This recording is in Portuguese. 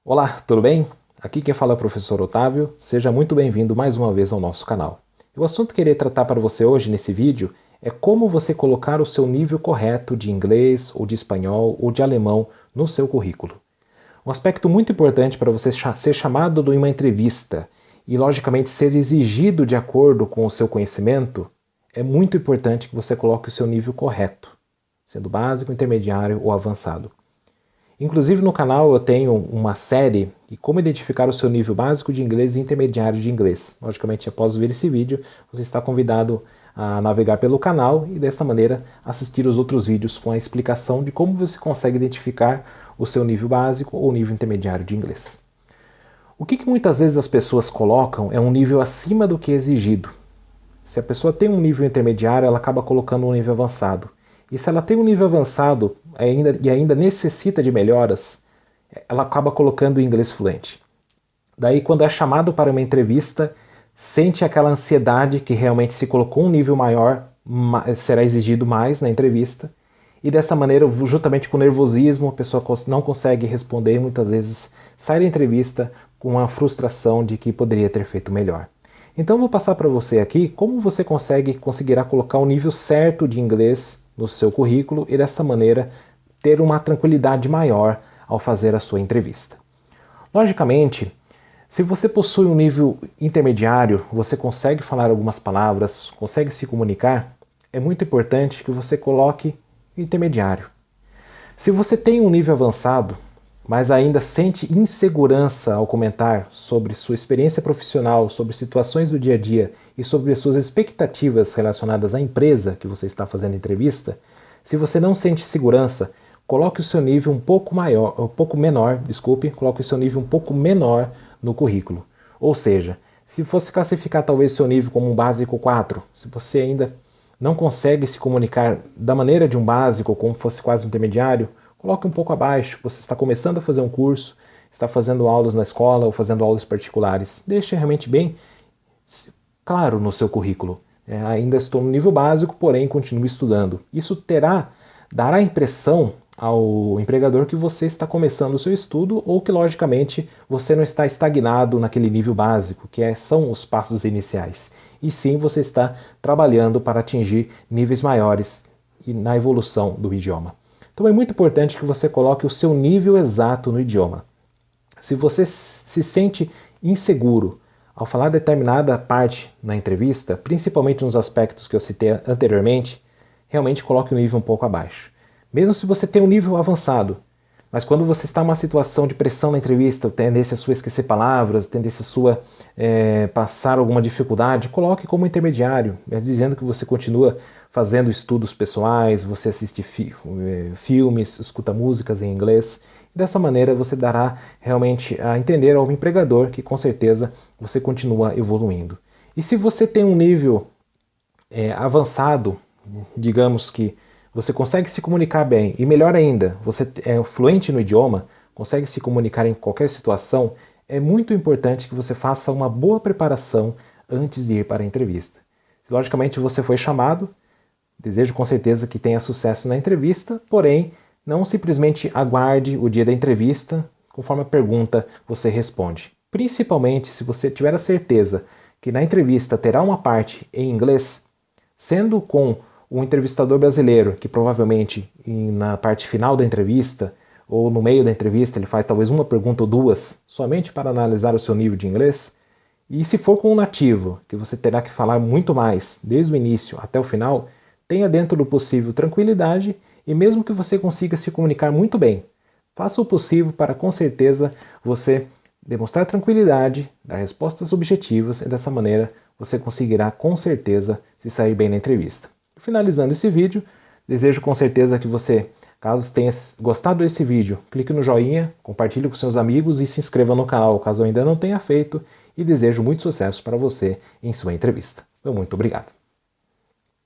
Olá, tudo bem? Aqui quem fala é o professor Otávio, seja muito bem-vindo mais uma vez ao nosso canal. O assunto que eu irei tratar para você hoje nesse vídeo é como você colocar o seu nível correto de inglês, ou de espanhol, ou de alemão no seu currículo. Um aspecto muito importante para você ser chamado em uma entrevista e, logicamente, ser exigido de acordo com o seu conhecimento, é muito importante que você coloque o seu nível correto, sendo básico, intermediário ou avançado. Inclusive no canal eu tenho uma série de como identificar o seu nível básico de inglês e intermediário de inglês. Logicamente, após ver esse vídeo, você está convidado a navegar pelo canal e desta maneira assistir os outros vídeos com a explicação de como você consegue identificar o seu nível básico ou nível intermediário de inglês. O que muitas vezes as pessoas colocam é um nível acima do que é exigido. Se a pessoa tem um nível intermediário, ela acaba colocando um nível avançado. E se ela tem um nível avançado e ainda necessita de melhoras, ela acaba colocando o inglês fluente. Daí, quando é chamado para uma entrevista, sente aquela ansiedade que realmente se colocou um nível maior, será exigido mais na entrevista. E dessa maneira, juntamente com o nervosismo, a pessoa não consegue responder e muitas vezes sai da entrevista com uma frustração de que poderia ter feito melhor. Então eu vou passar para você aqui como você conseguirá colocar o nível certo de inglês no seu currículo e dessa maneira ter uma tranquilidade maior ao fazer a sua entrevista. Logicamente, se você possui um nível intermediário, você consegue falar algumas palavras, consegue se comunicar, é muito importante que você coloque intermediário. Se você tem um nível avançado, mas ainda sente insegurança ao comentar sobre sua experiência profissional, sobre situações do dia a dia e sobre suas expectativas relacionadas à empresa que você está fazendo entrevista, se você não sente segurança, coloque o seu nível coloque o seu nível um pouco menor no currículo. Ou seja, se fosse classificar talvez seu nível como um básico 4, se você ainda não consegue se comunicar da maneira de um básico, como fosse quase um intermediário, coloque um pouco abaixo, você está começando a fazer um curso, está fazendo aulas na escola ou fazendo aulas particulares. Deixe realmente bem claro no seu currículo. Ainda estou no nível básico, porém continuo estudando. Isso dará a impressão ao empregador que você está começando o seu estudo ou que, logicamente, você não está estagnado naquele nível básico, que são os passos iniciais. E sim, você está trabalhando para atingir níveis maiores na evolução do idioma. Então é muito importante que você coloque o seu nível exato no idioma. Se você se sente inseguro ao falar determinada parte na entrevista, principalmente nos aspectos que eu citei anteriormente, realmente coloque o nível um pouco abaixo. Mesmo se você tem um nível avançado, mas quando você está em uma situação de pressão na entrevista, tendência a sua esquecer palavras, tendência a sua passar alguma dificuldade, coloque como intermediário, dizendo que você continua fazendo estudos pessoais, você assiste filmes, escuta músicas em inglês. Dessa maneira você dará realmente a entender ao empregador que com certeza você continua evoluindo. E se você tem um nível avançado, digamos que você consegue se comunicar bem, e melhor ainda, você é fluente no idioma, consegue se comunicar em qualquer situação, é muito importante que você faça uma boa preparação antes de ir para a entrevista. Logicamente você foi chamado, desejo com certeza que tenha sucesso na entrevista, porém, não simplesmente aguarde o dia da entrevista, conforme a pergunta você responde. Principalmente se você tiver a certeza que na entrevista terá uma parte em inglês, sendo com um entrevistador brasileiro, que provavelmente na parte final da entrevista ou no meio da entrevista ele faz talvez uma pergunta ou duas, somente para analisar o seu nível de inglês. E se for com um nativo, que você terá que falar muito mais, desde o início até o final, tenha dentro do possível tranquilidade e mesmo que você consiga se comunicar muito bem, faça o possível para com certeza você demonstrar tranquilidade, dar respostas objetivas e dessa maneira você conseguirá com certeza se sair bem na entrevista. Finalizando esse vídeo, desejo com certeza que você, caso tenha gostado desse vídeo, clique no joinha, compartilhe com seus amigos e se inscreva no canal caso ainda não tenha feito e desejo muito sucesso para você em sua entrevista. Muito obrigado.